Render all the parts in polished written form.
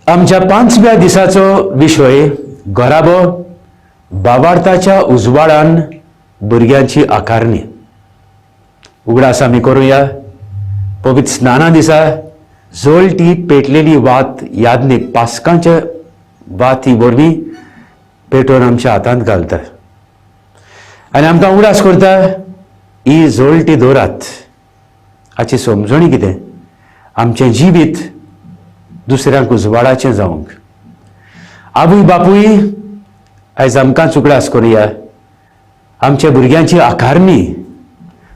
आमच्या 5व्या दिसाचो विषय घराबो भावार्थाच्या उजवाडान भुरग्यांची आकारणी. उगडास आमी करूया. पवित्र स्नाना दिसा जोलटी पेटलेली वात यादनीक पास्कांच्या वाती वरवीं पेटोवन आमच्या हातांत घालता आनी आमकां उगडास करता ही जोलटी दवरात. हाची समजणी कितें? आमचें जिवीत दुसऱ्यांक उजवाडाचें जावंक. आवय बापूय आयज आमकांच उगडास करुया. आमच्या भुरग्यांची आकारणी,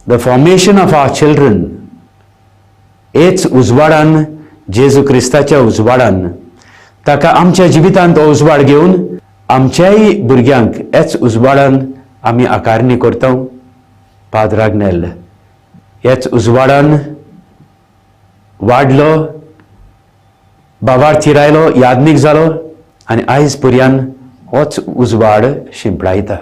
the formation of our children, हेच उजवाडान, जेजू क्रिस्ताच्या उजवाडान ताका आमच्या जिवितांत तो उजवाड घेवन आमच्याय भुरग्यांक हेच उजवाडान आमी आकारणी करता. पाद्राक नेल हेच उजवाडान वाडलो, भावार्थी रायलो, यादनीक जालो आनी आयज पर्यान होच उजवाड शिंपडायता.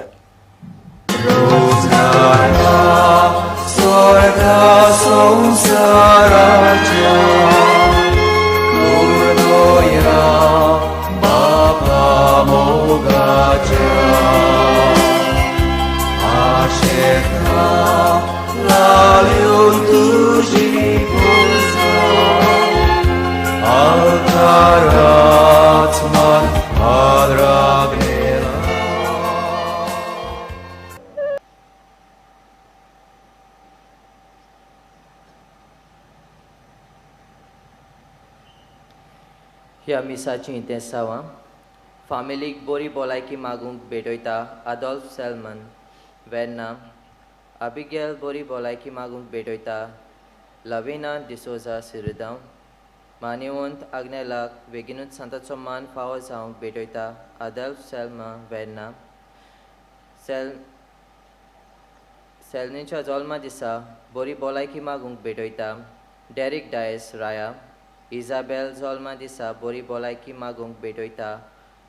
ह्या मिसाची इंतेसांवां फामिलीक बरी भलायकी मागूंक भेटयता आदोल्फ सेल्मन वेर्ना. अबिगेल बरी भलायकी मागूंक भेटयता लाविना डिसोजा सिरिदांव. मानेवंत आग्नेलाक बेगीनूच सांताचो मान फावो जावंक भेटयता आदोल्फ सेल्मा वेर्ना. सेल्नीच्या जल्मा दिसा बरी भलायकी मागूंक भेटयता डेरिक डायस राया. इजाबेल जल्मा दिसा बरी भलायकी मागूंक भेटयता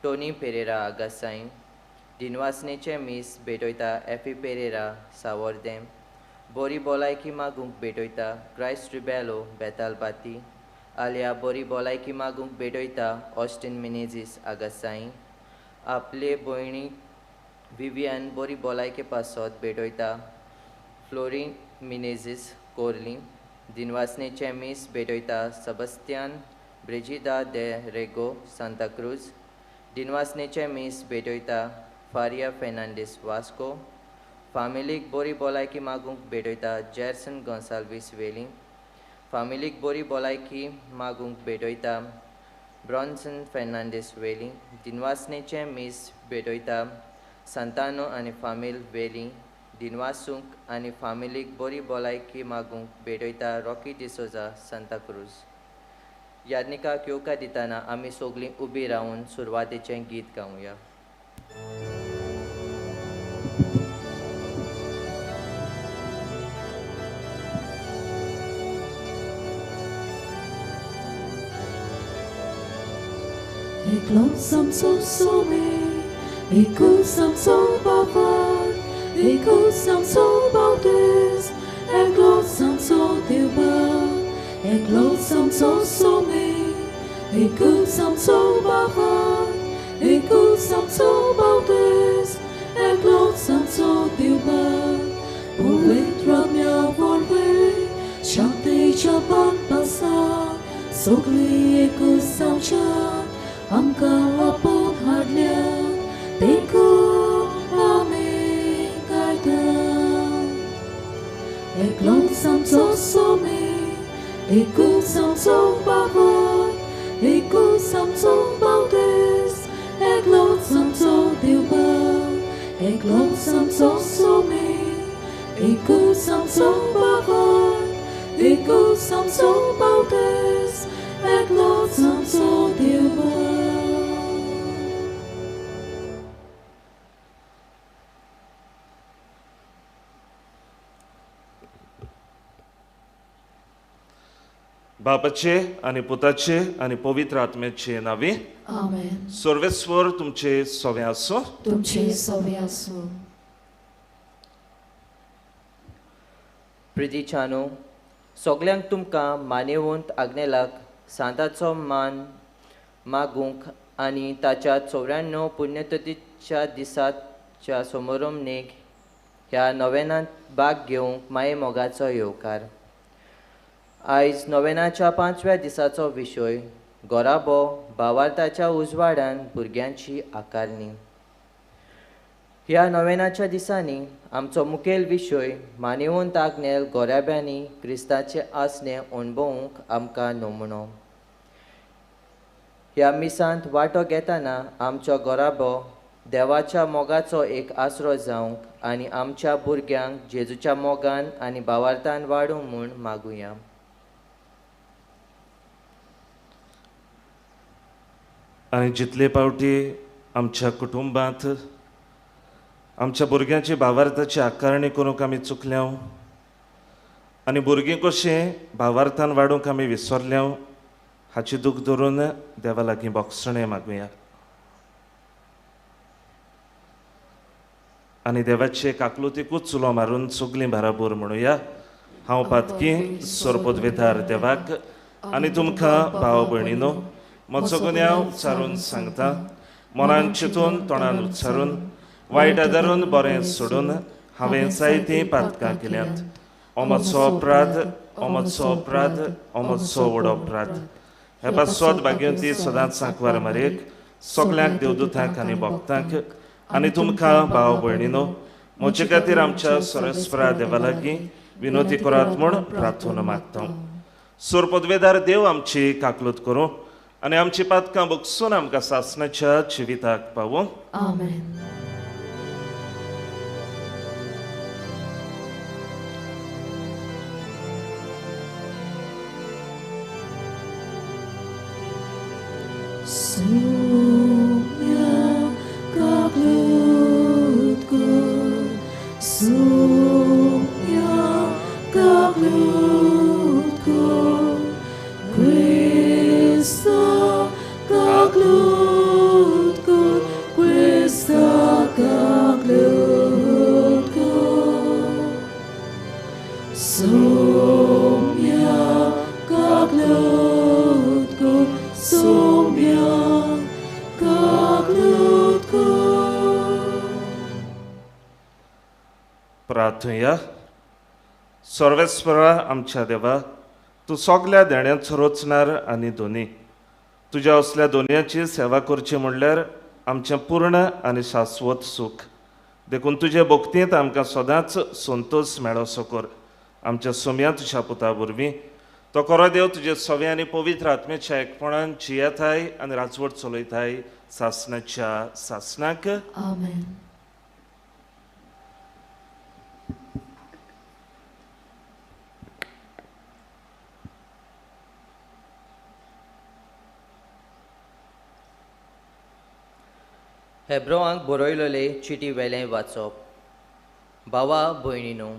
टोनी पेरेरा आगासाईन. दिनवासनेचे मीस भेटयता एफी पेरेरा सावर्देम. बरी भलायकी मागूंक भेटयता क्रायस्ट रिबेलो बेतालबाती. आलिया बरी भलायकी मागूंक भेटयता ऑस्टिन मिनेझीस आगासाईन. आपले भयणी विवियन बरी भलायके पासत भेटयता फ्लोरीन मिनेझीस कोर्ली. दिनवासनेचे मीस भेटयता सबस्तियान ब्रिजिदा दे रेगो सांताक्रूज. दिनवासनेचे मीस भेटयता फारिया फेर्नांडीस वास्को. फामिलीक बरी भलायकी मागूंक भेटयता जॅरसन गोन्साल्वीस वेली. फामिलीक बरी भलायकी मागूंक भेटयता ब्रॉन्सन फेर्नांडीस वेली. दिनवासनेचे मीस भेटयता सांतानो आनी फामील वेली. दिनवासूंक आनी फामिलीक बरी भलायकी मागूंक भेटयता रॉकी डिसोजा सांताक्रूज. यादनिकाक येवकार दितना आमी सगळीं उबी रावन सुरवातेचें गीत गावया. Glósam so sobe, glósam so bavad, glósam so baudes, glósam so dilba, glósam so sobe, glósam so bavad, glósam so baudes, glósam so dilba. Poet ramya volve, chante chapan pasa, sogli glósam cha. आमका आपोत हाडल्या देखो आमी गायता. एकलो सामचो सोमे, एकू सामचो बाबा, एकू सामचो बावदेस, एकलो सामचो दिवबा. एकलो सामचो सोमे, एकू सामचो बाबा, एकू सामचो बावदेस, एकलो सामचो दिवबा. बापाचे आणि पुताचे आणि पवित्र आत्म्याचे नावे आमेन. सर्वेस्वर तुमचे सोवे आसो. तुमचे सोवे आसो. प्रितीच्यानो, सगल्यांक तुमकां मानेवंत आग्नेलाक सांताचो मान मागूंक आनी ताच्या 94 पुण्यतिथीच्या दिसाच्या समारंभेक ह्या नोवेनांत भाग घेवंक माये मोगाचो येवकार. आयज नोवेनाच्या 5व्या दिसाचो विशय गोराबो भावार्थाच्या उजवाडान भुरग्यांची आकारणी. ह्या नोवेनाच्या दिसांनी आमचो मुखेल विशय मानेवंत आग्नेल गोराब्यांनी क्रिस्ताचे आसणे अणभवूंक आमकां नमुनो. ह्या मिसांत वांटो घेतना आमचो गोराबो देवाच्या मोगाचो एक आसरो जावंक आनी आमच्या भुरग्यांक जेजूच्या मोगान आनी भावार्थान वाडूंक म्हूण मागुया. आनी जितले पावटी आमच्या कुटुंबांत आमच्या भुरग्यांची भावार्थाची आकारणी करूंक आमी चुकल्या आनी भुरगीं कशीं भावार्थान वाडूंक आमी विसरल्या हाची दूख धरून देवा लागीं बोगसणें मागुया. आनी देवाची एक आकृतीकूच उलो मारून सगलीं बाराबोर म्हणुया. हांव पातकी सोरपदवेदार देवाक आनी तुमकां भाव भयणीनो म्हजो गुन्यांव उच्चारून सांगता. मनान चिंतून तोंडान उच्चारून वायट आदारून बरें सोडून हांवें जायतीं पातकां केल्यांत. हो म्हजो अपराध, हो म्हजो अपराध, हो म्हजो व्हड अपराध. हे पासवत भाग्यवंती सदांच सांकवार मारयेक सगल्यांक देवदूतांक आनी भक्तांक आनी तुमकां भाव भयणीनो म्हजे खातीर आमच्या सरस्वरा देवा लागीं विनोती करात म्हूण प्रार्थना मागता. सोरपदवेदार देव आमची काकलूत करूं आनी आमची पातकां भोगसून आमकां सासणाच्या जिविताक पावूं. Amen. Sumia kaklut kur, sumia kaklut kur, Krista kaklut kur, Krista kaklut kur, sumia kaklut kur, sumia kaklut kur. प्रार्थया. सर्वेस्परा आमच्या देवा, तूं सगल्या देण्यांचो रचणार आनी दोनी. तुज्या असल्या दोनयाची सेवा करची म्हणल्यार आमचें पूर्ण आनी शाश्वत सूख. देखून तुजे भक्तींत आमकां सदांच संतोश मेळोसो कर. आमच्या सोम्या तुज्या पुता वरवीं तो खरो देव तुजे सवे आनी पवित्र आत्म्याच्या एकपणान जियेताय आनी राजवट चलयताय सासणाच्या सासणाक. Amen. हेब्रोवांक बरयलेले चिटी वेलें वाचप. भावा भयणीनो,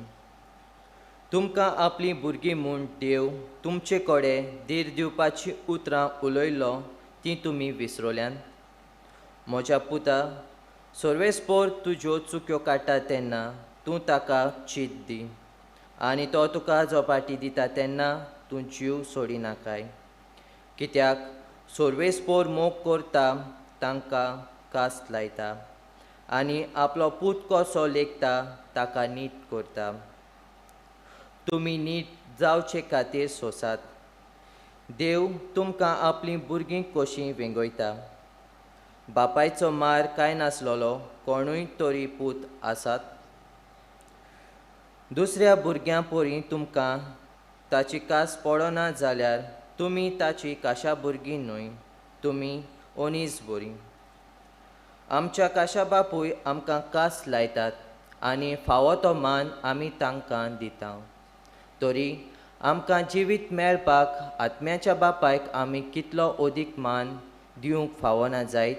तुमकां आपली भुरगीं म्हूण देव तुमचे कडेन धीर दिवपाची उतरां उलयलो ती तुमी विसरल्यान. म्हज्या पुता, सर्वेस्पोर तुज्यो चुक्यो काडटा तेन्ना तूं ताका चीत दी आनी तो तुका झोपाटी दिता तेन्ना तूं जीव सोडिनाकाय. कित्याक सर्वेस्पोर मोग करता तांकां कास्त लायता आनी आपलो पूत कसो लेखता ताका नीट करता. तुमी नीट जावचे खातीर सोंसात. देव तुमकां आपली भुरगीं कशीं वेंगयता. बापायचो मार कांय नासलोलो कोणूय तरी पूत आसात. दुसऱ्या भुरग्यां परी तुमकां ताची कास पडना जाल्यार तुमी ताची काशा भुरगीं न्हय, तुमी ओनीस बरी. आमच्या काशा बापूय आमकां कास लायतात आनी फावो तो मान आमी तांकां दिता. तरी आमकां जिवीत मेळपाक आत्म्याच्या बापायक आमी कितलो अदीक मान दिवंक फावना जायत.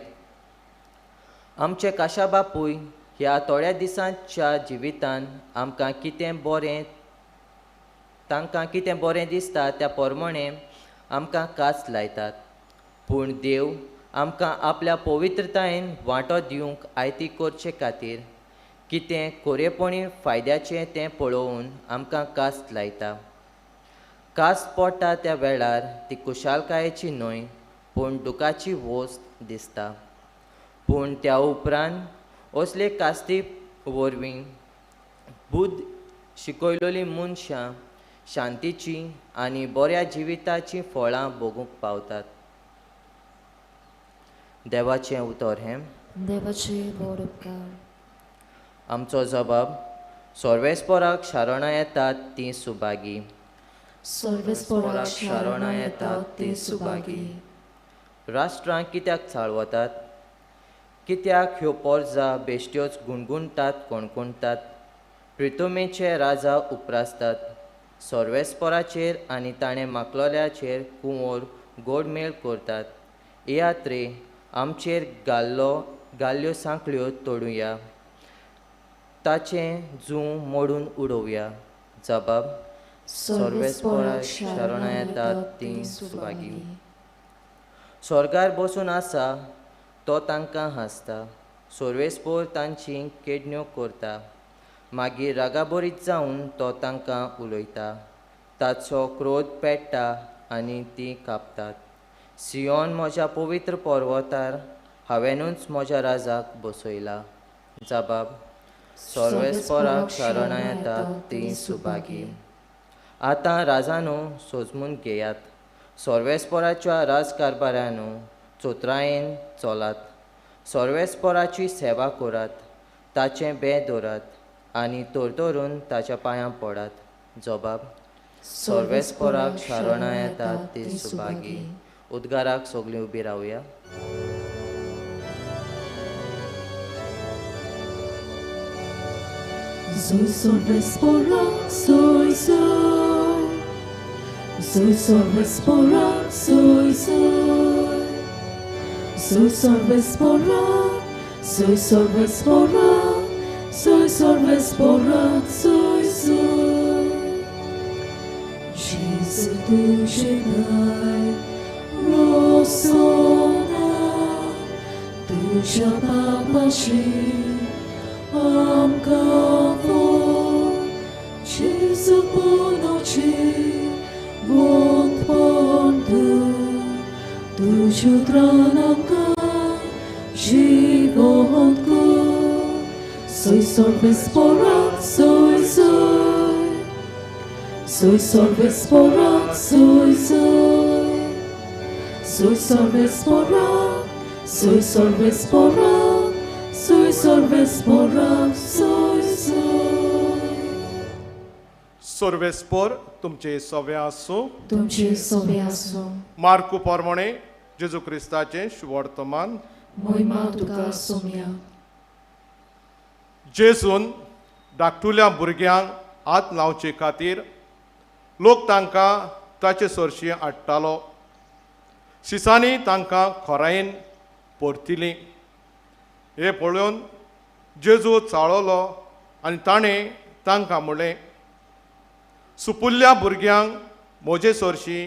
आमचे काशा बापूय ह्या थोड्या दिसांच्या जिवितान आमकां तांकां कितें बरें दिसता त्या प्रमाणें आमकां कास लायतात. पूण देव आमकां आपल्या पवित्रतायेन वांटो दिवंक आयती करचे खातीर कितें खरेपणी फायद्याचें तें पळोवन आमकां कास्त लायता. कास्त पडटा त्या वेळार ती खुशालकायेची न्हय, पूण दुखाची वोस्त दिसता. पूण त्या उपरांत असले कास्ती वरवीं बुद्ध शिकयलोली मनशां शांतीची आनी बऱ्या जिविताची फळां भोगूंक पावतात. देवाचें उतर हें. देवाचे व्हड उपकार. आमचो जबाब. सर्वेस्पराक शारां येतात तीं सुभागी. सर्वेस्पराक शारां येतात तीं सुभागी. राष्ट्रां कित्याक चाळवतात? कित्याक ह्यो पोरजां बेश्ट्योच गुणगुणटात कोणकोणटात? प्रितुमेचे राजा उप्रासतात. सर्वेस्पराचेर आनी ताणें मागलोल्याचेर कुंवर गोडमेळ करतात. येयात रे, आमचेर गाल्ल्यो सांखळ्यो तोडुया, ताचें जूं मोडून उडोवया. जबाब. सर्वेस्पराक शारां येतात तीं सुभागी. स्वर्गार बसून आसा तो तांकां हांसता. सर्वेस्पोर तांची केडण्यो करता. मागीर रागाबरीत जावन तो तांकां उलयता. ताचो क्रोध पेट्टा आनी तीं कापतात. सियोन म्हज्या पवित्र पर्वतार हांवेनूच म्हज्या राजाक बसयला. जबाब. सर्वेस्पराक शारां येतात तीं सुभागी. आतां राजानो सोजमून घेयात. सर्वेस्पराच्या राजकारभारानो चोत्रायेन चलात. सर्वेस्पराची सेवा करात. ताचें बें दवरात आनी तोरतोरून ताच्या पांयां पडात. जबाब. सर्वेस्पराक शारां येतात तीं सुभागी. उद्गाराक सगळीं उबी रावया. Soy sorvesporak, soy. Soy sorvesporak, soy. Soy sorvesporak, soy sorvesporak, soy sorvesporak, soy. Jesus duše naj rozsona, duša papaši. Jezu północy, błąd pądu, tuż jutra nam żywotku. Soy sorvesporak, soy. Soy sorvesporak, soy. Soy sorvesporak, soy sorvesporak. Soy sorvesporak, soy. सर्वेस्पोर तुमचे सव्या आसूं. तुमचे सोबे आसूं. मार्कू पोरमोणे जेजू क्रिस्ताचें शुभवर्तमान. महिमा तुका सोम्या. जेजून धाकटुल्या भुरग्यांक हात लावचे खातीर लोक तांकां ताचे सरशी हाडटालो. शिसांनी तांकां खोरायेन परतिलीं. हे पळोवन जेजू चाळवलो आनी ताणें तांकां म्हणलें, सुपुल्ल्या भुरग्यांक म्हजे सरशी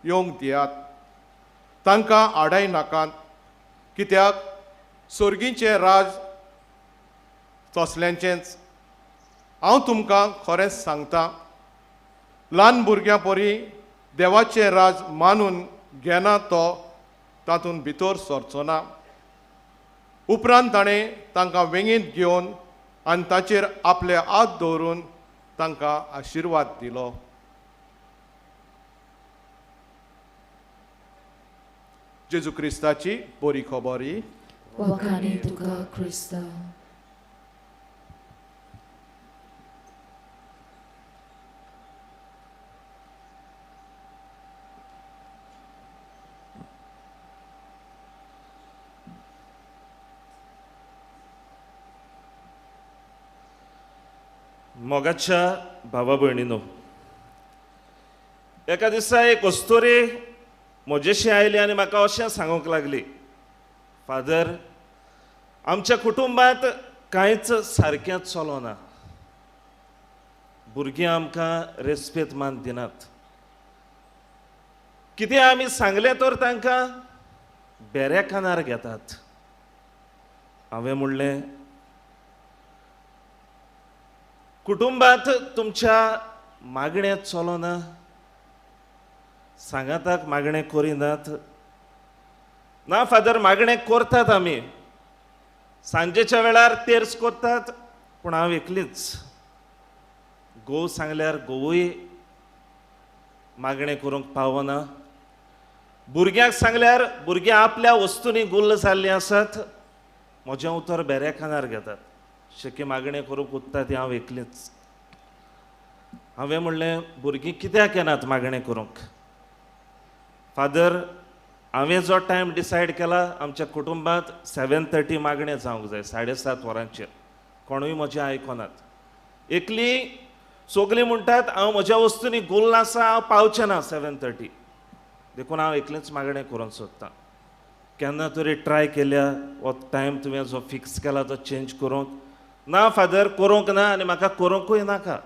येवंक दियात. तांकां आडाय नाकात, कित्याक सर्गीचें राज तसल्यांचेंच. हांव तुमकां खरेंच सांगतां, ल्हान भुरग्यां परी देवाचें राज मानून घेना तो तातूंत भितर सरचो ना. उपरांत ताणें तांकां वेंगीत घेवन आनी ताचेर आपले हात दवरून तांकां आशिर्वाद दिलो. जेजू क्रिस्ताची बरी खबर ही. Wakani tuka Krista. मोगाच्या भावा भयणीनो, एका दिसा एक कस्तुरी म्हजेशी आयली आनी म्हाका अशें सांगूंक लागली, फादर, आमच्या कुटुंबांत कांयच सारकें चलोना. भुरगीं आमकां रेस्पेद मान दिनात. कितें आमी सांगलें तर तांकां बेऱ्या कानार घेतात. हांवें म्हणलें, कुटुंबांत तुमच्या मागणें चलोना, सांगाताक मागणें करिनात, ना फादर मागणे करतात आमी सांजेच्या वेळार तेर्स करतात पूण हांव एकलीच गोव सांगल्यार गोवूय मागणे करूंक पावना भुरग्यांक सांगल्यार भुरगीं आपल्या वस्तूंनी गुल्ल जाल्लीं आसात म्हजें उतर बेऱ्या खानार घेतात शक्य मागणे करूंक उत्ता ती हांव एकलीच हांवें म्हणलें भुरगीं कित्याक येनात मागणे करूंक फादर हांवें जो टायम डिसायड केला आमच्या कुटुंबांत 7:30 मागणे जावंक जाय 7:30 वरांचेर कोणूय म्हजें आयकनात एकली सगलीं म्हणटात हांव म्हज्या वस्तूंनी गुल्ल आसा हांव पावचें ना 7:30 देखून हांव एकलेंच मागणें करूंक सोदतां केन्ना तरी ट्राय केल्या हो टायम तुवें जो फिक्स केला तो चेंज करूंक ना फादर करूंक ना आनी म्हाका करूंकूय नाका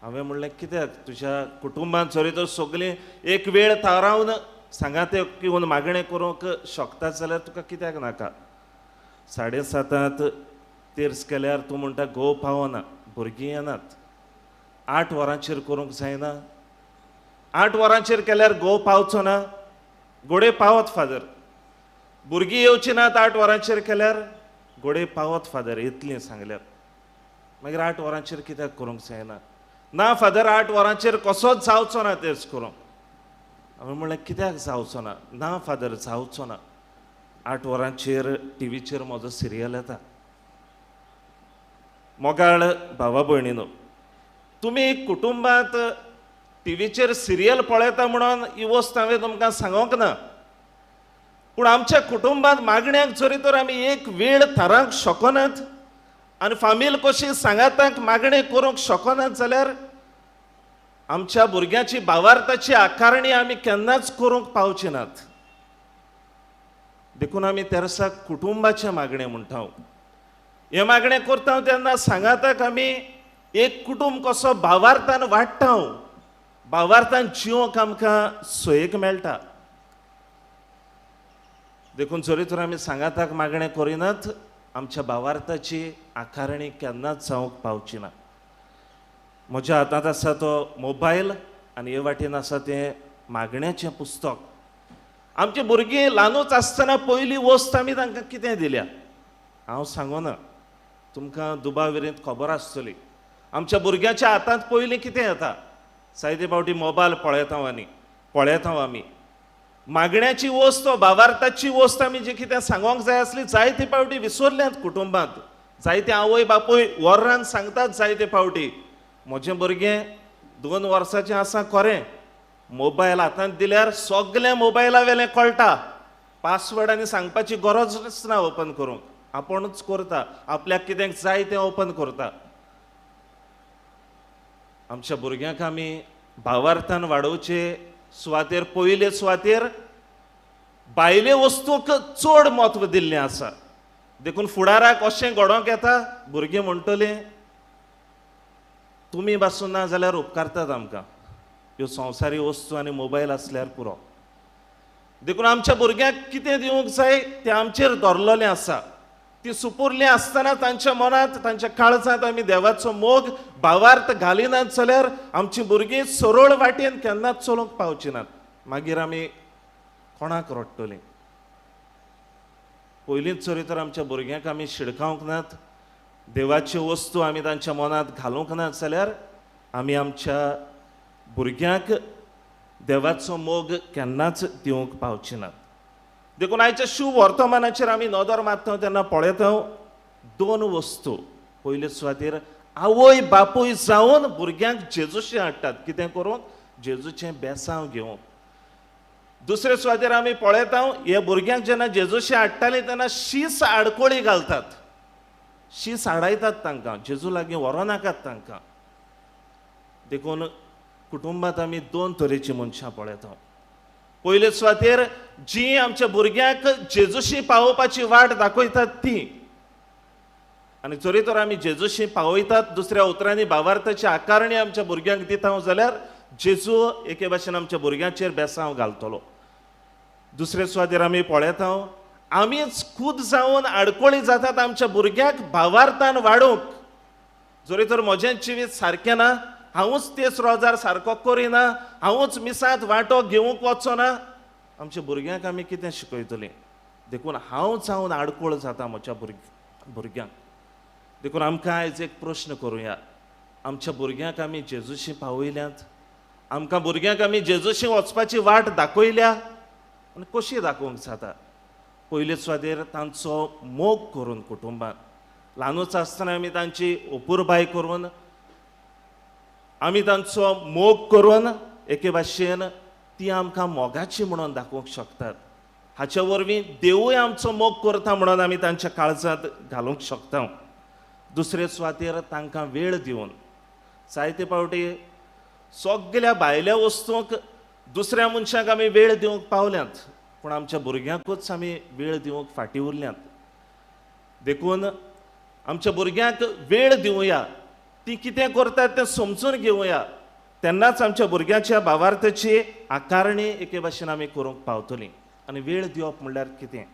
हांवें म्हणलें कित्याक तुज्या कुटुंबांत जरी तर सगलीं एक वेळ थारावन सांगात येवन मागणें करूंक शकतात जाल्यार तुका कित्याक नाका 7:30 तेर्स केल्यार तूं म्हणटा घोव पावना भुरगीं येनात 8 वरांचेर करूंक जायना 8 वरांचेर केल्यार घोव पावचो ना घोडे पावत फादर भुरगीं येवची नात 8 वरांचेर केल्यार घोडे पावत फादर इतलीं सांगल्यार मागीर 8 वरांचेर कित्याक करूंक जायना ना फादर 8 वरांचेर कसोच जावचो ना तेच करूंक हांवें म्हणलें कित्याक जावचो ना ना फादर जावचो ना 8 वरांचेर टीव्हीचेर म्हजो सिरियल येता मोगाळ भावा भयणीनो तुमी कुटुंबांत टीव्हीचेर सिरियल पळयता म्हणून ही वस्त हांवें तुमकां सांगोंक ना पूण आमच्या कुटुंबांत मागण्यांक जरी तर आमी एक वेळ थारावंक शकनात आनी फामील कशी सांगाताक मागणी करूंक शकनात जाल्यार आमच्या भुरग्याची भावार्थाची आकारणी आमी केन्नाच करूंक पावची नात देखून आमी तेरसाक कुटुंबाचे मागणे म्हणटा हे मागणे करता तेन्ना सांगाताक आमी एक कुटुंब कसो भावार्थान वाडटा भावार्थान जिवंक आमकां सोयेक मेळटा देखून जरी तर आमी सांगाताक मागणे करिनात आमच्या भावार्थाची आकारणी केन्नाच जावंक पावची ना म्हज्या हातांत आसा तो मोबायल आनी हे वाटेन आसा तें मागण्याचें पुस्तक आमची भुरगीं ल्हानूच आसतना पयली वस्त आमी तांकां कितें दिल्या हांव सांगोना तुमकां दुबाविरींत खबर आसतली आमच्या भुरग्याच्या हातांत पयलीं कितें येता जायते फावटी मोबायल पळयता आमी मागण्याची वस्त भावार्थाची वस्त आमी जी कितें सांगोंक जाय आसली जायते फावटी विसरल्यांत कुटुंबांत जायते आवय बापूय वरान सांगतात जायते फावटी म्हजें भुरगें 2 वर्साचें आसा खरें मोबायल हातांत दिल्यार सगळें मोबायला वेलें कळटा पासवर्ड आनी सांगपाची गरजच ना ओपन करूंक आपुणूच करता आपल्याक कितें जाय तें ओपन करता आमच्या भुरग्यांक आमी भावार्थान वाडोवचे सुवातेर पयले सुवातेर भायले वस्तूक चड म्हत्व दिल्लें आसा देखून फुडाराक अशें घडोवंक येता भुरगीं म्हणटलीं तुमी बासून ना जाल्यार उपकारतात आमकां ह्यो संवसारी वस्तू आनी मोबायल आसल्यार पुरो देखून आमच्या भुरग्यांक कितें दिवंक जाय तें आमचेर धरलेलें आसा ती सुपुरलीं आसतना तांच्या मनांत तांच्या काळजांत आमी देवाचो मोग भावार्थ घालिनात जाल्यार आमचीं भुरगीं सरळ वाटेन केन्नाच चलूंक पावची नात मागीर आमी कोणाक रडटलीं पयलींच जरी तर आमच्या भुरग्यांक आमी शिडकावंक नात देवाच्यो वस्तू आमी तांच्या मनांत घालूंक नात जाल्यार आमी आमच्या भुरग्यांक देवाचो मोग केन्नाच दिवंक पावची नात देखून आयच्या शुभ वर्तमानाचेर आमी नदर मारता तेन्ना पळयता 2 वस्तू पयले सुवातेर आवय बापूय जावन भुरग्यांक जेजूशी हाडटात कितें करूंक जेजूचें बेसांव घेवंक दुसरे सुवातेर आमी पळयता हे भुरग्यांक जेन्ना जेजूशी हाडटालीं तेन्ना शीस आडकोळी घालतात शीस हाडायतात तांकां जेजू लागीं व्हरो नाकात तांकां देखून कुटुंबांत आमी 2 तरेचीं मनशां पळयता पयले सुवातेर जी आमच्या भुरग्यांक जेजूशी पावोवपाची वाट दाखयतात ती आनी जरी तर आमी जेजूशी पावयतात दुसऱ्या उतरांनी भावार्थाची आकारणी आमच्या भुरग्यांक दिता जाल्यार जेजू एके भाशेन आमच्या भुरग्यांचेर बेसांव घालतलो दुसरे सुवातेर आमी पळयता आमीच खूद जावन आडकोळी जातात आमच्या भुरग्यांक भावार्थान वाडोवंक जरी तर म्हजें जिवीत सारकें ना हांवूच तेच रोजार सारको करिना हांवूच मिसांत वांटो घेवंक वचो ना आमच्या भुरग्यांक आमी कितें शिकयतलीं देखून हांव जावन आडकोळ जाता म्हज्या भुरग्यांक. देखून आमकां आयज एक प्रश्न करुया, आमच्या भुरग्यांक आमी जेजूशी पावयल्यात? आमकां भुरग्यांक आमी जेजूशी वचपाची वाट दाखयल्या? आनी कशी दाखोवंक जाता? पयले सुवातेर तांचो मोग करून कुटुंबान, ल्हानूच आसतना आमी तांची ओपुरबाय करून, आमी तांचो मोग करून एके भाशेन ती आमकां मोगाची म्हणून दाखोवंक शकतात. हाच्या वरवीं देवूय आमचो मोग करता म्हणून आमी तांच्या काळजांत घालूंक शकता. दुसरे सुवातेर तांकां वेळ दिवन, जायते फावटी सगळ्या भायल्या वस्तूंक दुसऱ्या मनशाक आमी वेळ दिवंक पावल्यांत, पूण आमच्या भुरग्यांकूच आमी वेळ दिवंक फाटीं उरल्यांत. देखून आमच्या भुरग्यांक वेळ दिवया, ती कितें करतात तें समजून घेवया, तेन्नाच आमच्या भुरग्याच्या भावार्थाची आकारणी एके भाशेन आमी करूंक पावतलीं. आनी वेळ दिवप म्हणल्यार कितें?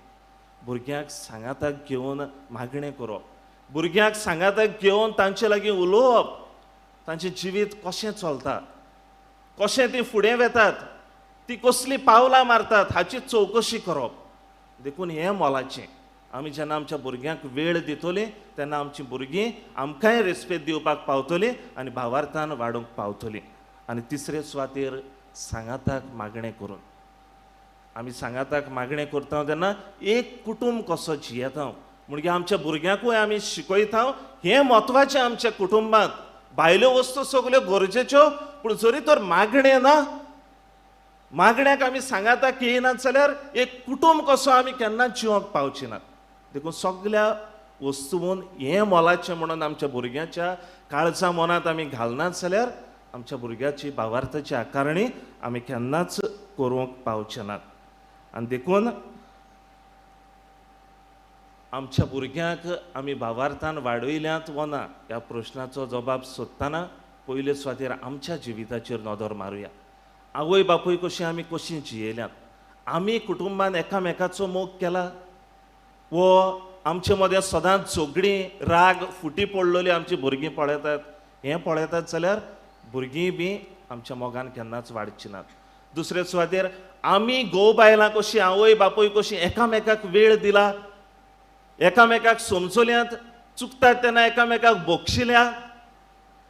भुरग्यांक सांगाताक घेवन मागणें करप, भुरग्यांक सांगाताक घेवन तांचे लागीं उलोवप, तांचें जिवीत कशें चलता, कशें तीं फुडें वेतात, ती कसलीं पावलां मारतात हाची चवकशी करप. देखून हें मोलाचें. आमी जेन्ना आमच्या भुरग्यांक वेळ दितलीं तेन्ना आमचीं भुरगीं आमकांय रेस्पेद दिवपाक पावतलीं आनी भावार्थान वाडूंक पावतलीं. आनी तिसरे सुवातेर सांगाताक मागणें करून, आमी सांगाताक मागणें करता तेन्ना एक कुटूंब कसो जियेता म्हणजे आमच्या भुरग्यांकूय आमी शिकयता. हें म्हत्वाचें आमच्या कुटुंबांत. भायल्यो वस्तू सगल्यो गरजेच्यो, पूण जरी तर मागणें ना, मागण्याक आमी सांगाताक येयनात जाल्यार एक कुटूंब कसो आमी केन्नाच जिवंक पावचे नात. देखून सगळ्या वस्तून हें मोलाचें म्हणून आमच्या भुरग्याच्या काळजा मनांत आमी घालनात जाल्यार आमच्या भुरग्याची भावार्थाची आकारणी आमी केन्नाच करूंक पावचे नात. आनी देखून आमच्या भुरग्यांक आमी भावार्थान वाडयल्यांत वा ना ह्या प्रश्नाचो जबाब सोदतना पयले सुवातेर आमच्या जिविताचेर नदर मारुया. आवय बापूय कशीं जियेल्यांत, आमी कुटुंबान एकामेकाचो मोग केला, वो आमचे मदें सदांच झगडीं राग फुटी पडलेली आमची भुरगीं पळयतात, हें पळयतात जाल्यार भुरगीं बी आमच्या मोगान केन्नाच वाडची नात. दुसरे सुवातेर आमी घोव बायलां कशीं, आवय बापूय कशीं एकामेकाक वेळ दिला, एकामेकाक समजोल्यांत, चुकतात तेन्ना एकामेकाक बोगशिल्या,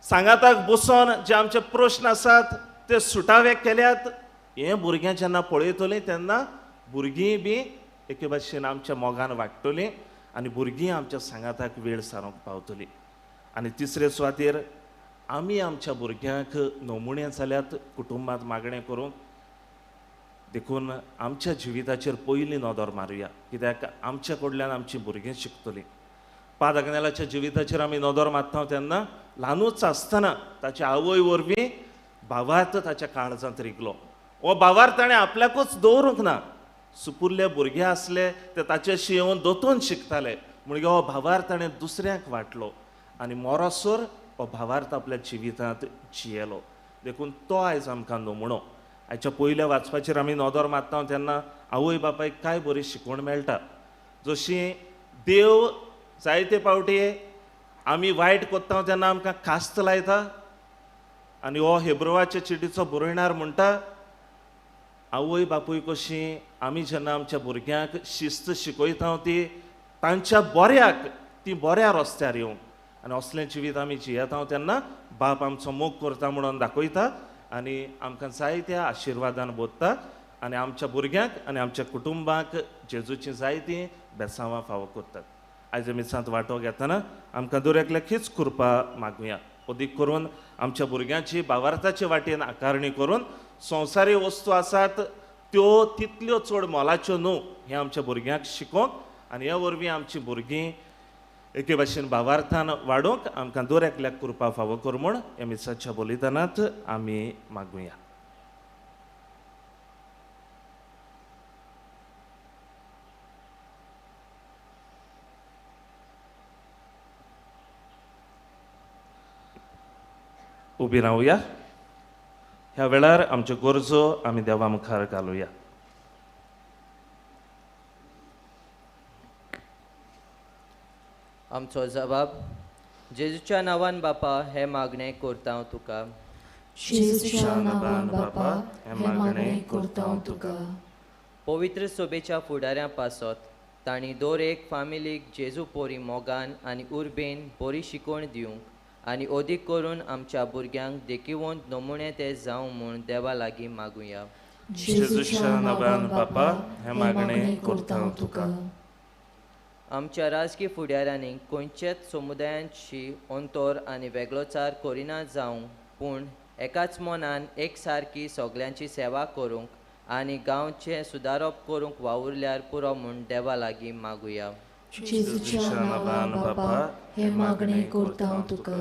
सांगाताक बसोन जे आमचे प्रश्न आसात ते सुटावे केल्यात. हें भुरग्यां जेन्ना पळयतलीं तेन्ना भुरगीं बी एके भाशेन आमच्या मोगान वाडटलीं आनी भुरगीं आमच्या सांगाताक वेळ सारूंक पावतलीं. आनी तिसरे सुवातेर आमी आमच्या भुरग्यांक नमुणे जाल्यात कुटुंबांत मागणें करूंक. देखून आमच्या जिविताचेर पयलीं नदर मारुया, कित्याक आमच्या कडल्यान आमचीं भुरगीं शिकतलीं. पाद आग्नेलाच्या जिविताचेर आमी नदर मारता तेन्ना ल्हानूच आसतना ताच्या आवय वरवीं भावार्थ ताच्या काळजांत रिगलो. हो भावार्थ ताणें आपल्याकूच दवरूंक ना, सुपुर्ले भुरगे आसले ते ताचेशी येवन दोतोवन शिकताले, म्हणजे हो भावार्थ ताणें दुसऱ्यांक वाटलो आनी मोरासोर हो भावार्थ आपल्या जिवितांत जियेलो. देखून तो आयज आमकां नमुणो. आयच्या पयल्या वाचपाचेर आमी नदर मारता तेन्ना आवय बापायक काय बरी शिकवण मेळटा. जशी देव जायते फावटी आमी वायट कोत्ता तेन्ना आमकां कास्त लायता आनी हो हेब्रुवाच्या चिठीचो बरयणार म्हणटा, आवय बापूय कशीं आमी जेन्ना आमच्या भुरग्यांक शिस्त शिकयता ती तांच्या बऱ्याक, ती बऱ्या रस्त्यार येवंक, आनी असलें जिवीत आमी जियेता तेन्ना बाप आमचो मोग करता म्हणून दाखयता आनी आमकां जायत्या आशिर्वादान बोधता आनी आमच्या भुरग्यांक आनी आमच्या कुटुंबाक जेजूची जायतीं बेसांवां फावो करतात. आयज मिसांत वांटो घेतना आमकां दर एकल्याकीच कृपा मागुया. अदीक करून आमच्या भुरग्यांची भावार्थाचे वाटेन आकारणी करून संवसारी वस्तू आसात त्यो तितल्यो चड मोलाच्यो न्हू हें आमच्या भुरग्यांक शिकोवंक आनी ह्या वरवीं आमचीं भुरगीं एके भाशेन भावार्थान वाडोवंक आमकां दर एकल्याक कृपा फावो कर म्हूण ह्या मिसाच्या बलिदानांत आमी मागुया. उबी रावया. ह्या वेळार आमच्यो गरजो आमी देवा मुखार घालुया. आमचो जबाब. जेजूच्या नांवान बापा हे मागणें करता हांव तुका. जेजूच्या नांवान बापा हे मागणें करता हांव तुका. पवित्र सोबेच्या फुडाऱ्यां पासत तांणी दर एक फामिलीक जेजू पोरी मोगान आनी उर्बेन बरी शिकवण दिवंक आनी अदीक करून आमच्या भुरग्यांक देखीवंत नमुणे ते जावं म्हूण देवा लागीं मागुया. जेजूच्या नांवान बापा हे मागणें करता हांव तुका. आमच्या राजकीय फुडाऱ्यांनी खंयचेच समुदायांची अंतर आनी वेगळोचार करिना जावं पूण एकाच मनान एक सारकी सगळ्यांची सेवा करूंक आनी गांवचें सुदारप करूंक वावुरल्यार पुरो म्हूण देवा लागीं मागुया. जेजूच्या नांवान बापा हे मागणें करता हांव तुका.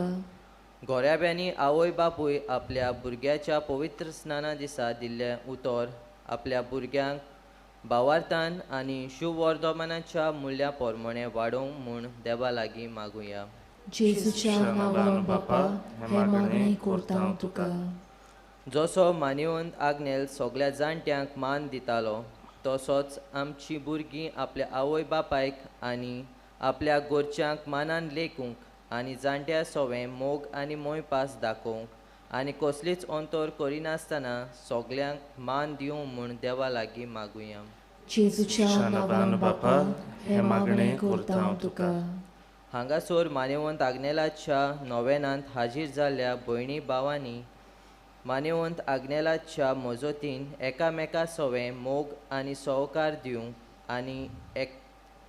गोऱ्याब्यांनी आवय बापूय आपल्या भुरग्याच्या पवित्र स्नाना दिसा दिल्लें उतर आपल्या भुरग्यांक भावार्थान आनी शुभ वर्तमानाच्या मुल्या पोरमोणे वाडोवंक म्हूण देवा लागीं मागुया. जेजूच्या नांवान बापा हे मागणें करता हांव तुका. जसो मानिवंत आग्नेल सगळ्या जाणट्यांक मान दितालो तसोच आमची भुरगीं आपल्या आवय बापायक आनी आपल्या गोरच्यांक मानान लेखूंक आनी जाणट्या सवें मोग आनी मोयपास दाखोवंक आनी कसलीच अंतर करिनासतना सगळ्यांक मान दिवं म्हूण देवा लागीं मागुया. जेजूच्या नांवान बापा हे मागणें करता हांव तुका. हांगासर मानेवंत आग्नेलाच्या नोवेनांत हाजीर जाल्ल्या भयणी भावांनी मानेवंत आग्नेलाच्या मजतीन एकामेका सवें मोग आनी सहकार दिवंक आनी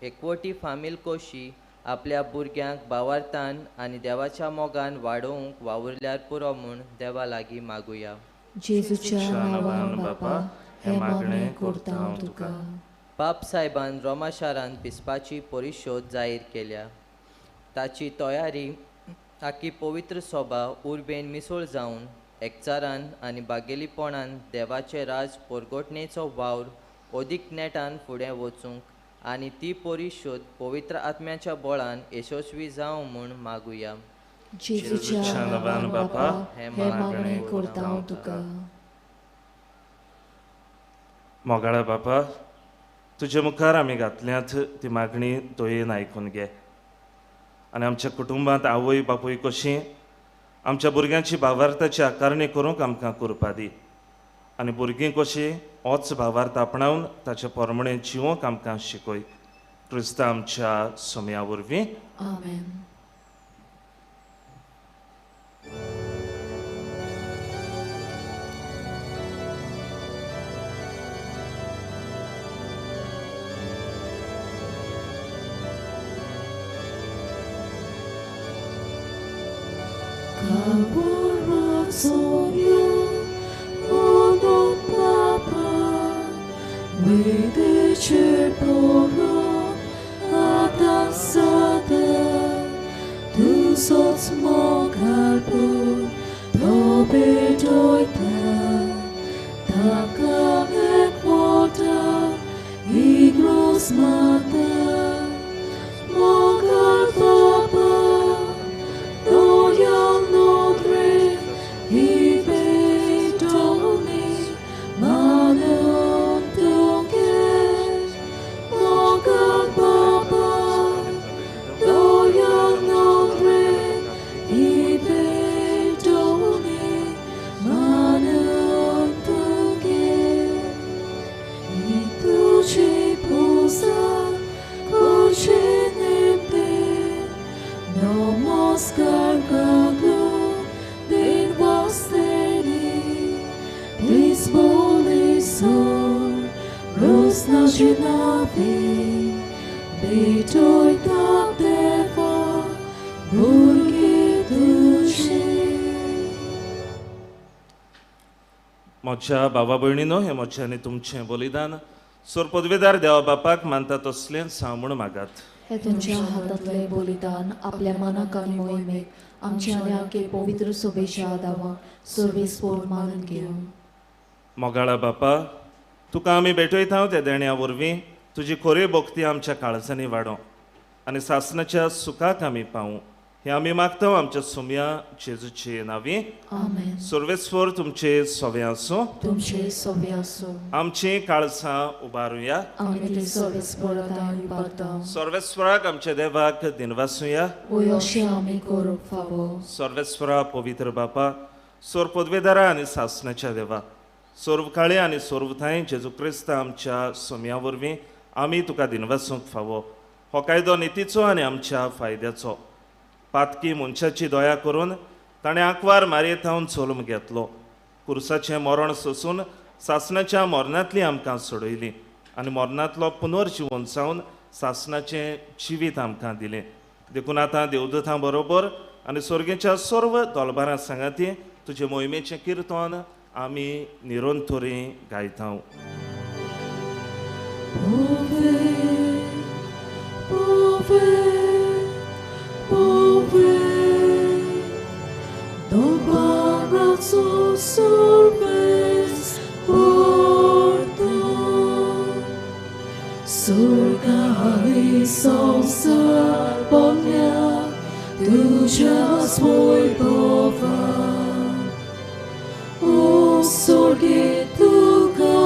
एकवटी फामील कशी आपल्या भुरग्यांक भावार्थान आनी देवाच्या मोगान वाडोवंक वावुरल्यार पुरो म्हूण देवा लागीं मागुया. जेजूच्या नांवान बापा हे मागणें करता हांव तुका. बाप साहेबान रोमा शारांत पिसपाची परिशोध जाहीर केल्या. ताची तयारी ताकी पवित्र सभा उर्बेन मिसळ जावन एकचारान आनी बागेलीपणान देवाचे राज परगोटणेचो वावर अदीक नेटान फुडें वचूंक आनी ती परिशोध पवित्र आत्म्याच्या बळान यशस्वी जावं म्हूण मागुया. जेजूच्या नांवान बापा हे मागणें करता हांव तुका. मोगाळा बापा तुजे मुखार आमी घातल्यांत ती मागणी तुवें आयकून घे आनी आमच्या कुटुंबांत आवय बापूय कशी आमच्या भुरग्यांची भावार्थाची आकारणी करूंक आमकां करपा दी आनी भुरगीं कशी होच भावार्थ आपणावन ताचे पोरमणें जिवोवंक आमकां शिकय. क्रिस्ता आमच्या सोम्या वरवीं आमेन. म्हज्या भावा भयणीनो हे म्हजें आनी तुमचें बलिदान सोर पदवेदार देवा बापाक मानता तसलें सांबूण मागात. हे तुमच्या हातांतले बलिदान आपल्या मनाक आनी मोहिमेक आमच्या आनी आखे पवित्र सभेच्या आदाराक सर्वेस्पोर मानून घेवन. मोगाळा बापा तुका आमी भेटयता त्या देण्या वरवीं तुजी खरी भक्ती आमच्या काळजांनी वाडो आनी सासणाच्या सुखाक आमी पावूं हे आमी मागता आमच्या सोम्या जेजूचे नांवी. आमेन. सर्वेस्वर तुमचे सोवे आसूं. तुमचे सवे आसूं. आमची काळजां उबारुया. आमी ते सर्वेस्परांत उबारता. सर्वेस्वराक आमच्या देवाक दिनवासुया. वय अशें आमी करूंक फावो. सर्वेस्वरा पवित्र बापा सोर पदवेदारा आनी सासणाच्या देवा सोर्व काळे आनी सोर्व थाय जेजू क्रिस्त आमच्या सोम्या वरवीं आमी तुका दिनवासूंक फावो हो कायदो नितीचो आनी आमच्या फायद्याचो. पातकी मनशाची दया करून ताणें आंकवार मारयेत हांवन चोलम घेतलो. कुर्साचें मरण सोंसून सासणाच्या मरणांतली आमकां सोडयली आनी मरणांतलो पुनर्जीवन जावन सासणाचें जिवीत आमकां दिलें. देखून आतां देवदूतां बरोबर आनी स्वर्गेच्या सर्व दोलबारां सांगाती तुजे मोहिमेचें किर्तन आमी निरंतरी गायता. Surga संसार पौन्या तुझ्या swój powan. O sorgie tuka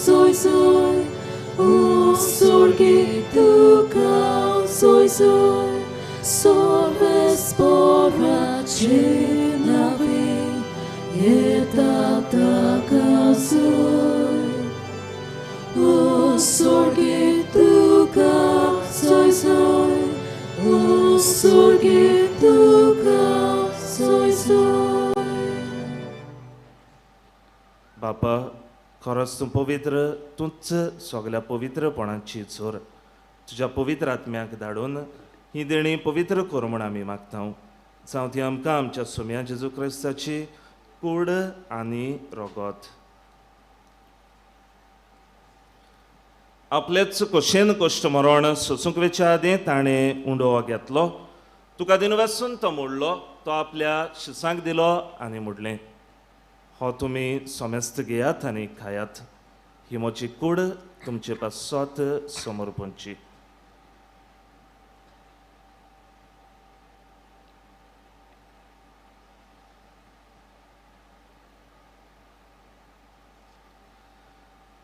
soj soj, o sorgie tuka soj soj, sorve sporačina vi, je taka soj. O sorgie tuka soj soj, o sorgie tuka soj soj. बापा, खरोच तूं पवित्र, तूंच सगल्या पवित्रपणाची चोर. तुज्या पवित्र आत्म्याक धाडून ही देणी पवित्र कर म्हूण आमी मागता. जावं ती आमकां आमच्या सोम्या जेजू क्रिस्ताची कूड आनी रगत. आपलेच कोशेन कोश्ट मरण सोंसूंक वेच्या आदीं ताणें उंडो घेतलो. तुका दिनवासून तो मोडलो, तो आपल्या शिसांक दिलो आनी मोडलें. हो तुमी सोमेस्त घेयात आनी खायात. ही म्हजी कूड तुमचे पासत समोर पोंची.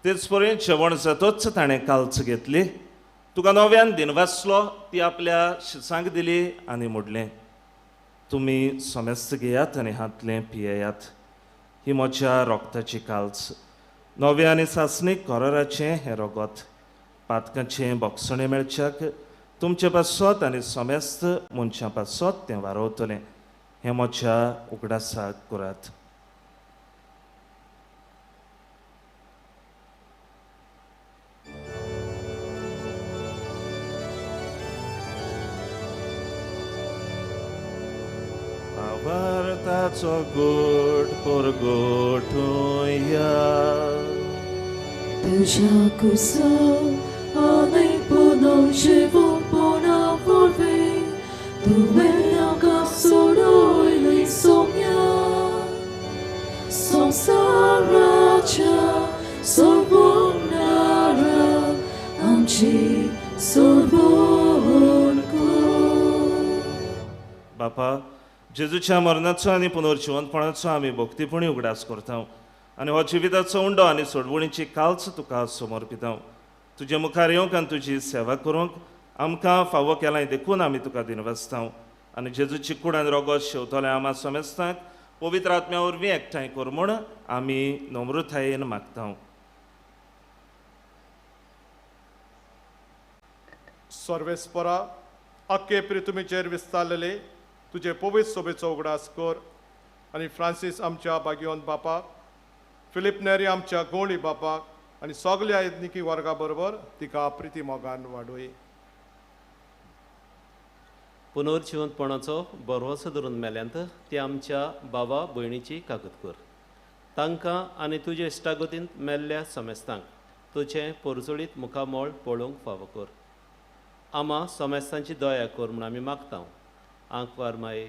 तेच पर्यंत जेवण जातोच ताणें काल्च घेतली. तुका नव्यान दिनवासलो, ती आपल्या शिसांक दिली आनी मोडलें. तुमी सोमेस्त घेयात आनी हातलें पियेयात. ही म्हज्या रोगताची काल्च. नवे आनी सासणीक कोराराचें हें रगत. पातकांचें बोगसणें मेळच्याक तुमचे पासत आनी सोमेस्त मनशां पासत तें वारोवतलें. हें म्हज्या उगडासाक करात. Avartaco good porgotuja. Tužia kursa, ale ponou život pona vorvej, tu menaka sorojli somja. Samsarača, sorbonara, amči sorbonko. बापा, जेजूच्या मरणाचो आनी पुनर्जीवनपणाचो आमी भक्तीपणी उगडास करता आनी हो जिविताचो उंडो आनी सोडवणीची काल्च तुका समर्पिता. तुजे मुखार येवंक आनी तुजी सेवा करूंक आमकां फावो केलां देखून आमी तुका दिनवासता. आनी जेजूची कूड आनी रगत शेवतले आमा समेस्तांक पवित्र आत्म्या वरवीं एकठांय कर म्हूण आमी नम्रतायेन मागता. सर्वेस्परा अख्खे प्रितुमेचेर विस्तारलेले तुजे पवित्र सोबेचो उगडास कर आनी फ्रांसीस आमच्या भाग्यवंत बापाक, फिलीप नेरी आमच्या गवळी बापाक आनी सगल्या यत्निकी वर्गा बरोबर तिका प्रिती मोगान वाडोय. पुनर्जीवनपणाचो बरवसो धरून मेल्यांत ती आमच्या बाबा भयणीची कागद कर. तांकां आनी तुजे इश्टागतींत मेल्ल्या समेस्तांक तुजें परजोडीत मुखामोळ पळोवंक फावो कर. आमा समेस्तांची दया कर म्हूण आमी मागता. आंकवार माये,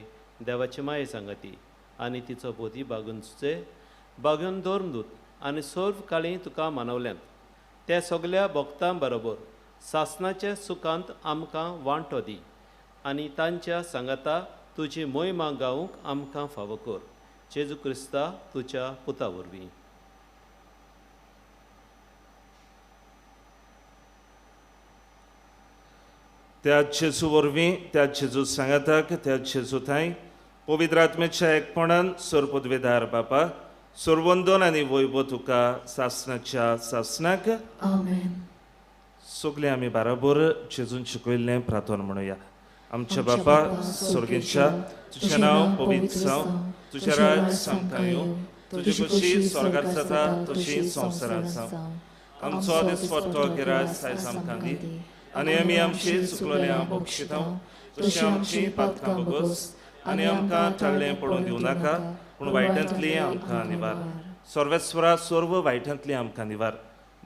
देवाचे माये सांगाती आनी तिचो बोधी बागून सुचे बागून दवरून दूत आनी सर्व काळी तुका मानवल्यांत त्या सगल्या भक्तां बरोबर सासणाच्या सुखांत आमकां वांटो दी आनी तांच्या सांगाता तुजी मोहिमा गावूंक आमकां फावो कर. जेजू क्रिस्ता तुज्या पुता वरवीं. त्या जेजू वरवीं, त्या जेजू सांगाताक, त्या जेजू थंय पवित्र आत्म्याच्या एकपणान सरपदवेदार बापा, सर्वंदन आनी वैभव तुका सासणाच्या सासणाक. Amen. सगळे आमी बाराबर जेजून शिकयल्लें प्रार्थना म्हणुया. आमच्या बापा स्वर्गीच्या तुझें नांव पवित्र जावं, तुजें राज सामका येवं, तुजी कशी स्वर्गात जाता तशी संवसारांत जावं. आमचो दिसपट्टो गिराय आयज आमकां दी, आनी आमी आमची चुकलोल्यांक बक्षिता, तशी आमची पातकां बगस, आनी आमकां टाळ्ळें पडून दिवं नाका, पूण वायटांतली आमकां निवार. सर्वेस्वरा सर्व वायटांतली आमकां निवार.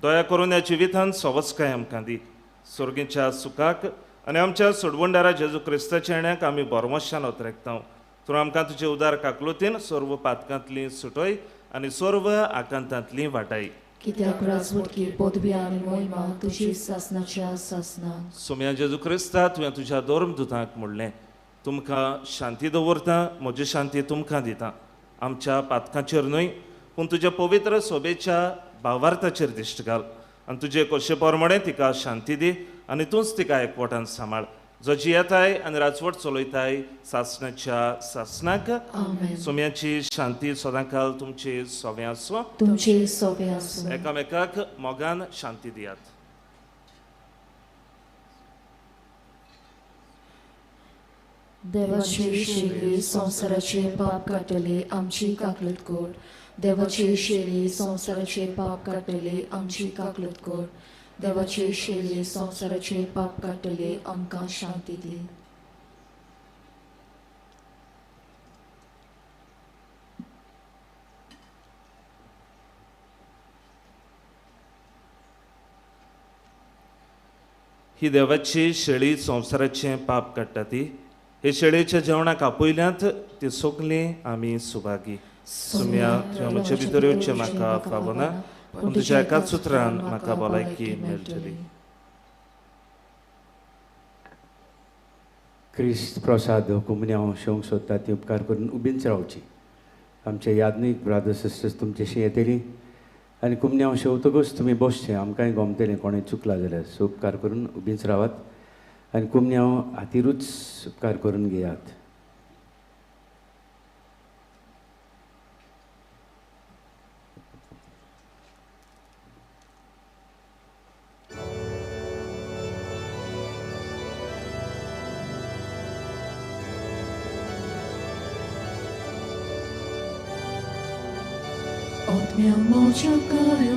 दया करून ह्या जिवितांत सवस्काय आमकां दी. स्वर्गीच्या सुखाक आनी आमच्या सोडवणदारा जेजू क्रिस्ताच्या येण्याक आमी बोरमोशान उतरेकता. तूं आमकां तुजे उदार काकलुतीन सर्व पातकांतली सुटय आनी सर्व आकांतांतली वाटाय. कित्याक राजवटकी पदवी आनी मोहिमा तुजी सासनाच्या सासना. सोम्या जेजू क्रिस्ता तुवें तुज्या धर्मदुतांक म्हणलें, तुमकां शांती दवरता, म्हजी शांती तुमकां दिता. आमच्या पातकांचेर न्हय पूण तुज्या पवित्र सोबेच्या भावार्थाचेर दिश्ट घाल, आनी तुजे कशे प्रमाणे तिका शांती दी, आनी तूंच तिका एकवटान सांबाळ. जशी येताय आनी राजवट चलयताय सासणाच्या सासनाक. सोम्याची शांती सदांकाल तुमची सोबे आसूं. तुमची सोबे आसूं. एकामेकाक मोगान शांती दियात. देवाची शेळी संवसाराचे पाप काडटली आमची काकलत कर. देवाची शेळी संवसाराचे पाप काडटली आमची काकलत कर. देवाची शेळी संवसाराचे पाप काडटली आमकां शांती दी. ही देवाची शेळी संवसाराचें पाप काडटा ती. हे शेळयेच्या जेवणाक आपयल्यांत ती सगळीं आमी सुभागी. सुम्या तुवें म्हजे भितर येवचें म्हाका फावना, पूण तुज्या एकाच उतरान म्हाका भलायकी मेळटली. क्रिस्त प्रसाद हुकुमने हांव शेवंक सोदता ती उपकार करून उबीच रावची. आमचे यादनीक ब्रादर सिस्टर्स तुमचेशी येतली आनी कुमने हांव शेवतकूच तुमी बसचें, आमकांय गमतलें कोणें चुकलां जाल्यार. सो उपकार करून उबीच रावात आनी कुमने हांव हातीरूच उपकार करून घेयात. Odmiamo czekają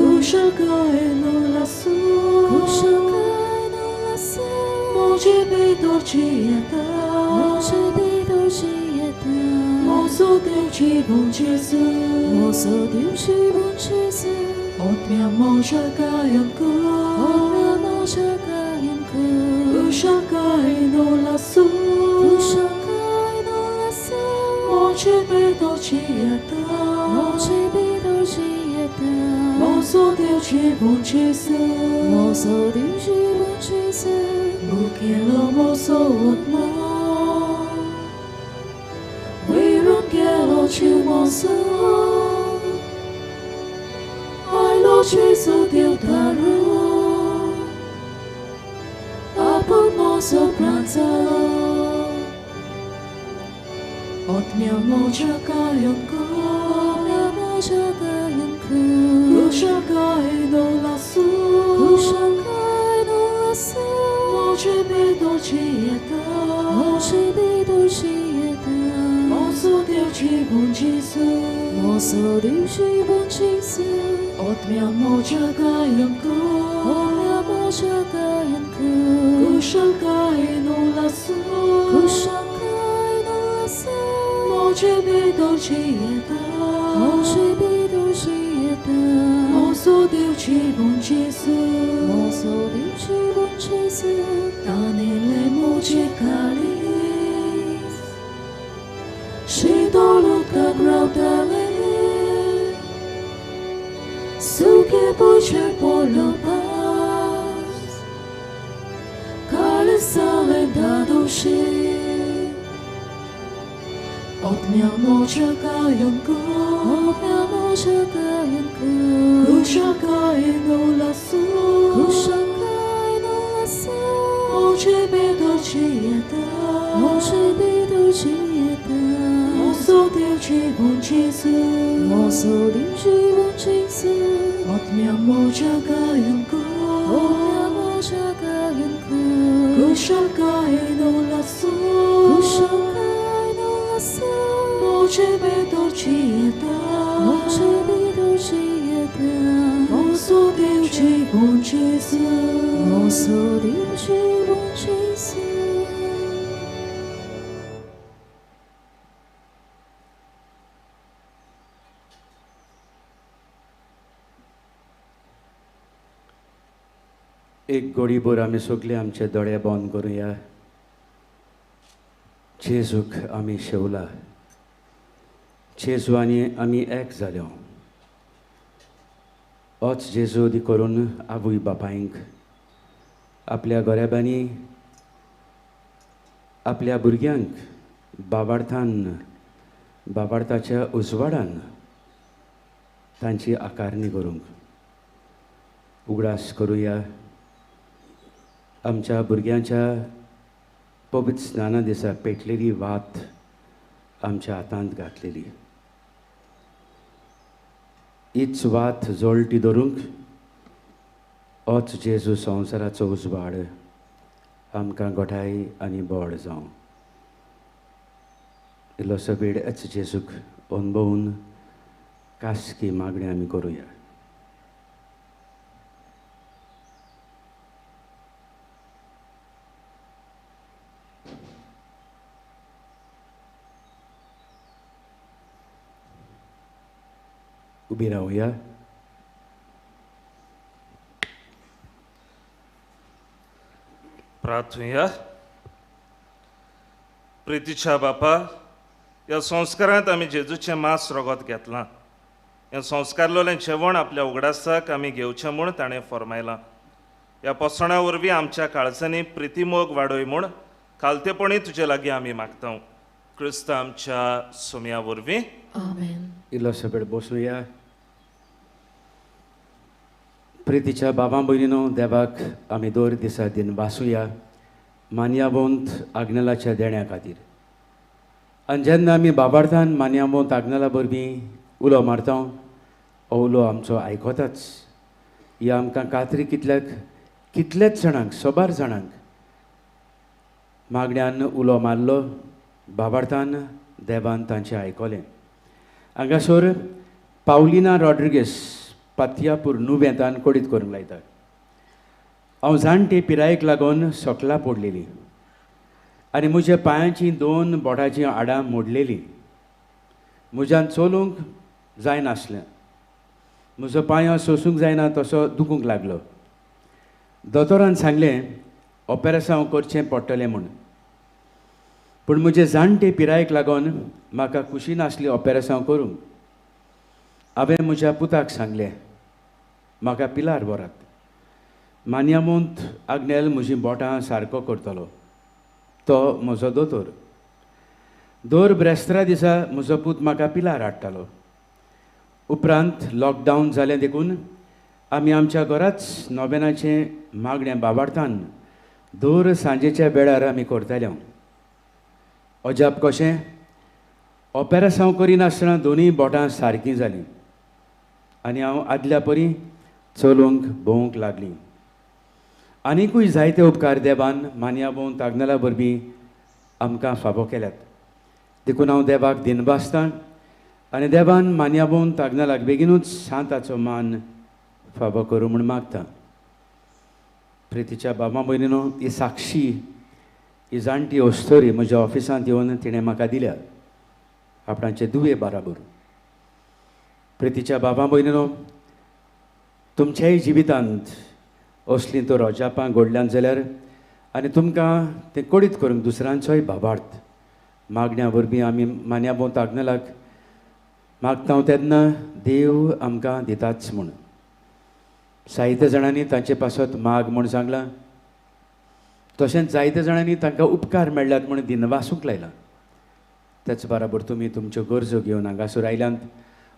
Uszakają lasu Może być dorcieta Mozo Deus bom Jesus Odmiamo czekają Uszakają lasu Może być dorcieta Mozo Deus bom Jesus Bukielo mozo odma Wyronkielo ci mozo Ai lo Jesu Deus daru Apod mozo pranzalo Odmiamo czekają Uszakają lasu Może być dorcieta Mozo Deus bom Jesus Odmiamo czekają Uszakają lasu Może być dorcieta Mozo Deus bom Jesus Danele moje caris Și dolutka graudale Suche voce polo pas Cale sale da duszy Odmiamo czekają Uszakają lasu Może być dorcieta Mozo Deus bom Jesus Memojagayan ko, memojagayan ko. Kushal kain olaso, kushal kain olaso. Moche bedorcieta, moche bedorcieta. Moso Deuce bom Jesus, moso Deuce bom Jesus. एक घडीभर आमी सगळे आमचे दोळे बंद करुया. जेजूक आमी शेवला, जेजू आनी आमी एक जाल्यो. होच जेजू दी करून आवय बापायंक आपल्या गोरेबांनी आपल्या भुरग्यांक बाबार्थाच्या उजवाडान तांची आकारणी करूंक उगडास करुया. आमच्या भुरग्यांच्या पवित्र स्नाना दिसा पेटलेली वात आमच्या हातांत घातलेली. हीच वात जोळटी धरूंक होच जेजू संवसाराचो उजवाड आमकां गोठाय आनी बोड जावं. इल्लोसो वेळ हेच जेजूक अनुभवून खासकी मागणी आमी करुया. उबी रावया. प्रार्थुया. प्रितीच्या बापा, ह्या संस्कारांत आमी जेजूचें मांस रगत घेतलां. हें संस्कारलोलें जेवण आपल्या उगडासाक आमी घेवचें म्हूण ताणें फरमायलां. ह्या पोसणा वरवीं आमच्या काळजांनी प्रिती मोग वाडय म्हूण खालतेपणी तुजे लागीं आमी मागता. क्रिस्त आमच्या सुमया वरवीं. Amen. इल्लोसो वेळ बसूया. प्रितीच्या बाबा भयणीनो, देवाक आमी दर दिसा दिन वासुया मान्यावंत आग्नेलाच्या देण्या खातीर. आनी जेन्ना आमी बाबार्थान मान्यावंत आग्नेला वरवीं उलो मारता, हो उलो आमचो आयकोताच. ही आमकां खात्री कितलेच जाणांक, सोबार जाणांक मागण्यान उलो मारलो, बाबार्थान देवान तांचें आयकलें. हांगासर पावलिना रॉड्रिगेस पातियापूर नुवेंतान कोडीत करूंक लायता. हांव जाणटे पिरायेक लागून सोकला पडलेली आनी म्हज्या पांयाची 2 बोटांची आडां मोडलेलीं. म्हज्यान चलूंक जायनासलें. म्हजो पांयो सोंसूंक जायना तसो दुखूंक लागलो. दोतोरान सांगलें ऑपेरेशन करचें पडटलें म्हूण. पूण म्हजे जाणटे पिरायेक लागून म्हाका खुशी नासली ऑपेरेशन करूंक. हांवें म्हज्या पुताक सांगलें म्हाका पिलार व्हरात. मान्यावंत आग्नेल म्हजीं बोटां सारको करतलो. तो म्हजो दोतोर. दर ब्रेस्तारा दिसा म्हजो पूत म्हाका पिलार हाडटालो. उपरांत लॉकडावन जालें देखून आमी आमच्या घराच नोवेनाचें मागणें बाबार्थान दर सांजेच्या वेळार आमी करताले. अजाप कशें, ऑपेरेशन करिनासतना दोनूय बोटां सारकीं जालीं आनी हांव आदल्या परी चलूंक भोंवूंक लागलीं. आनिकूय जायते उपकार देवान मान्यावंत आग्नेला वरवीं आमकां फावो केल्यात. देखून हांव देवाक दिनवासतां आनी देवान मान्यावंत आग्नेलाक बेगीनूच सांताचो मान फावो करूं म्हूण मागता. प्रितीच्या बाबा भयणीनो, ही साक्षी, ही जाणटी ओस्तोरी म्हज्या ऑफिसांत येवन तिणें म्हाका दिल्या आपणाचे दुवे बाराबर. प्रितीच्या बाबा भयणीनो, तुमच्याय जिवितांत असलीं तर अजापां घडल्यान जाल्यार आनी तुमकां तें कोडीत करूंक दुसऱ्यांचोय भावार्थ मागण्या वरवीं आमी मान्यावंत आग्नेलाक मागता तेन्ना देव आमकां दिताच म्हूण. जायते जाणांनी तांचे पासत माग म्हूण सांगलां. तशेंच जायते जाणांनी तांकां उपकार मेळ्ळ्यात म्हूण दिनवासूंक लायलां. तेच बराबर तुमी तुमच्यो गरजो घेवन हांगासर आयल्यांत,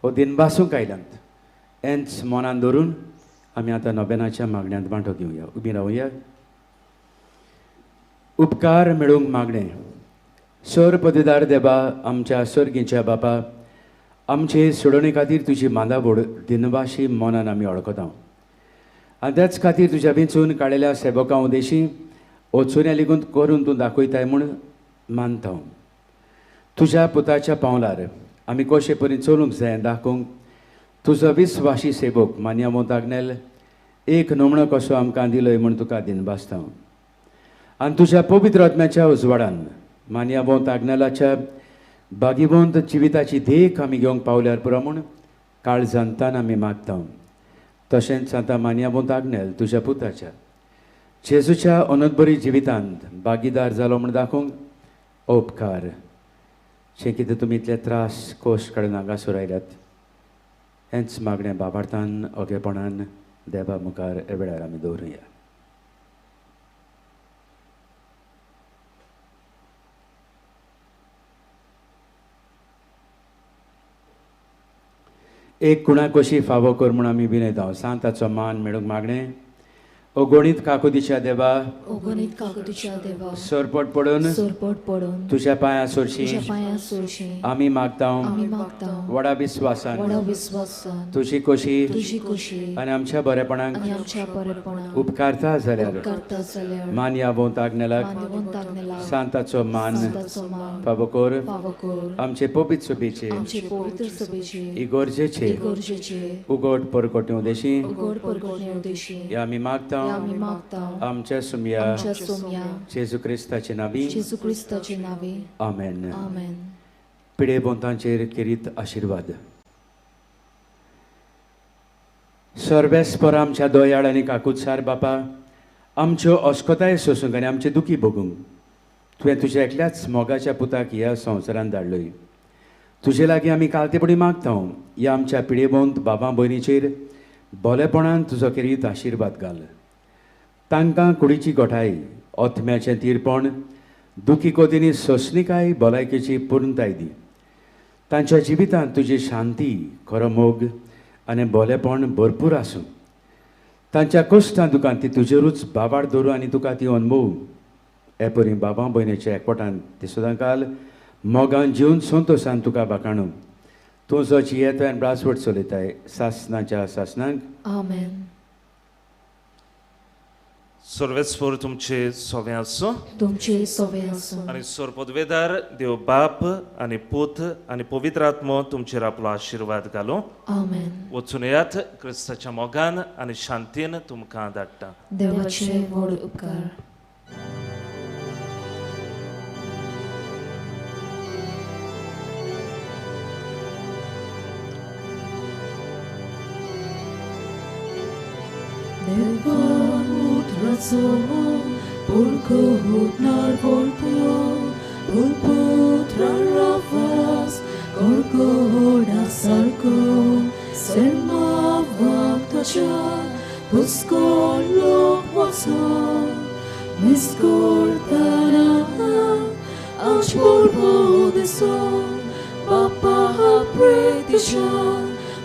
वो दिनवासूंक आयल्यांत. हेंच मनान धरून आमी आतां नोवेनाच्या मागण्यांत वांटो घेवया. उबी रावया. उपकार मेळूंक मागणें. सर पदवीदार देवा, आमच्या सर्गीच्या बापा, आमचे सोडोवणे खातीर तुजी मांदाबोड दिनवाशी मनान आमी वळखता आनी त्याच खातीर तुज्या वेंचून काडिल्ल्या सेवकां उदेशी वचून लेगून करून तूं दाखयताय म्हूण मानता तुज्या पुताच्या पावलार आमी कशे परीन चलूंक जाय दाखोवंक तुजो विस्वाशी सेवक मान्यावंत आग्नेल एक नमणो कसो आमकां दिलोय म्हूण तुका दिनवासता आनी तुज्या पवित्र आत्म्याच्या उजवाडान मान्यावंत आग्नेलाच्या बागीवंत जिविताची देख आमी घेवंक पावल्यार पुरो म्हूण काळजांतान आमी मागता तशेंच आतां मान्यावंत आग्नेल तुज्या पुताच्या जेजूच्या अनंतबरी जिवितांत भागीदार जालो म्हूण दाखोवंक उपकार जे कितें तुमी इतले त्रास कोश कडेन हांगासर आयल्यात हेंच मागणें बाबार्थान ओगेपणान देवा मुखार हे वेळार आमी दवरुया. एक कुणा कशी फावो कर म्हूण आमी विनयता सांताचो मान मेळूंक मागणें अगणीत काकुतीच्या देवा अगणित काकुतीच्या देवा सरपट पडून सरपट पडून तुज्या पांयां सोरशी तुझ्या पांयां सोडशी आमी मागता आमी मागता व्हडा विस्वासान व्हडा विस्वासान तुजी कशी तुझी खुशी आनी आमच्या बरेपणाक आनी आमच्या बरेपणाक उपकारता जाल्यार करता जाल्यार मान्यावंत आग्नेलाक मानवंत आग्नेला सांताचो मान सांताचो मान फावो कर फावो कर आमचे पवित्र सभेचे आमचे पवित्र सभेचे इगोर्जेचे गरजेचे उगोट परकोट्यो देशी उगड परगणे उदेशी हे आमी मागता आमी मागता आमच्या सुमया आमच्या सोम्या जेजू क्रिस्ताचे नावी जेजू क्रिस्ताचे नावे आमेन. आमेन. पिडेबोंतांचेर किरीत आशिर्वाद सर्वेस्पर आमच्या दोयाळ आनी काकुत्सार बापा आमच्यो अस्कोताय सोसूंक आनी आमचे दुखी भोगूंक तुवें तुज्या एकल्याच मोगाच्या पुताक ह्या संवसारांत धाडलोय तुजे लागीं आमी कालतेपडी मागता ह्या आमच्या पिडेबोंत बाबा भयणीचेर बोलेपणान तुजो किरीत आशिर्वाद घाल तांकां कुडीची गोठाय ओथम्याचें तीरपण दुखी कोतींनी सोंसणीकाय भलायकेची पूर्णताय दी तांच्या जिवितांत तुजी शांती खरो मोग आनी बोलेपण भरपूर आसूं तांच्या कश्टां दुखांत ती तुजेरूच बाबाड दवरूं आनी तुका ती अनुभव हे परी बाबा भयणीच्या एकवटान ती सुद्दां काल मोगान जिवन संतोशान तुका बाकाणू तूं जो जियेताय आनी ब्रासवट चलयताय सासनाच्या सासनांक आमेन. सर्वेस्पर तुमचे सोवे आसूं तुमचे सोवे आसूं आनी सरपदवेदार देव बाप आनी पूत आनी पवित्र आत्मो तुमचेर आपलो आशिर्वाद घालूं आमेन. वचून येयात क्रिस्ताच्या मोगान आनी शांतीन तुमकां धाडटा. देवाचे व्हड उपकार. Razón, porque hutnar volteo, pulputra ravas, gorgoda sarko, selma vaktacha, puskolo wasa, miskortana, ashburbo deson, papa ha pretisha,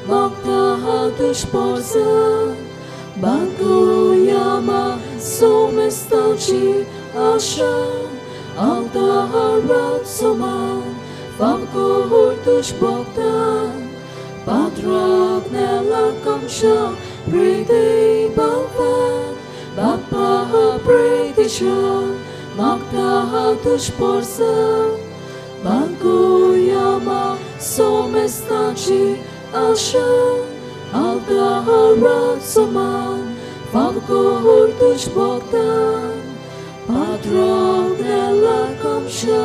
magda ha dushporza, Bago yama somestaci asha Alta harat soman Famko hurtush bogdan Padrag nela kamsha Prede balvan Bapa ha predisha Magda ha dushporza Bago yama somestaci asha Alta harat soman Favko hurtush bogdan Padrag nela kamsha